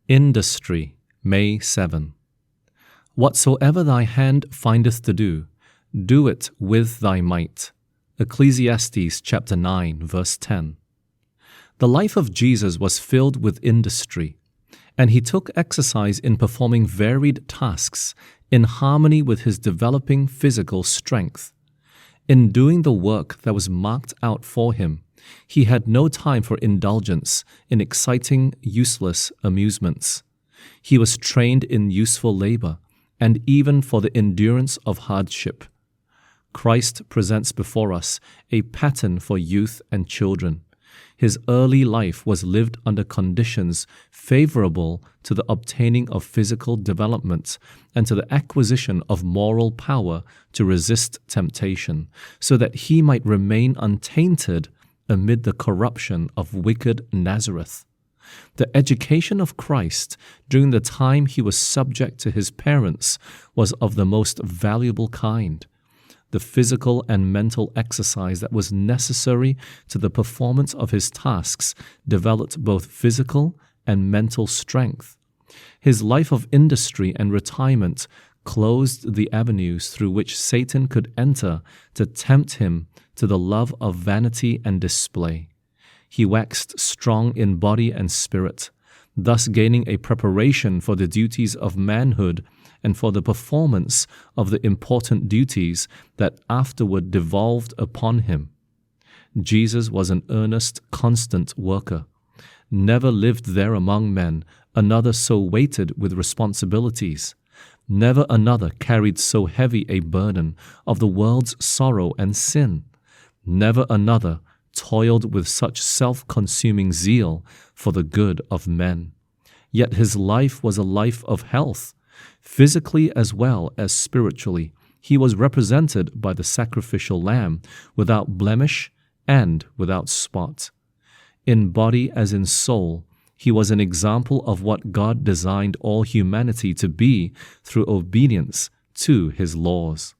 Industry, May 7. Whatsoever thy hand findeth to do, do it with thy might. Ecclesiastes chapter 9, verse 10. The life of Jesus was filled with industry, and he took exercise in performing varied tasks in harmony with his developing physical strength. In doing the work that was marked out for him, he had no time for indulgence in exciting, useless amusements. He was trained in useful labor, and even for the endurance of hardship. Christ presents before us a pattern for youth and children. His early life was lived under conditions favorable to the obtaining of physical development and to the acquisition of moral power to resist temptation, so that he might remain untainted amid the corruption of wicked Nazareth. The education of Christ during the time he was subject to his parents was of the most valuable kind. The physical and mental exercise that was necessary to the performance of his tasks developed both physical and mental strength. His life of industry and retirement closed the avenues through which Satan could enter to tempt him to the love of vanity and display. He waxed strong in body and spirit, thus gaining a preparation for the duties of manhood and for the performance of the important duties that afterward devolved upon him. Jesus was an earnest, constant worker. Never lived there among men another so weighted with responsibilities. Never another carried so heavy a burden of the world's sorrow and sin. Never another toiled with such self-consuming zeal for the good of men. Yet his life was a life of health. Physically as well as spiritually, he was represented by the sacrificial lamb, without blemish and without spot. In body as in soul, he was an example of what God designed all humanity to be through obedience to his laws.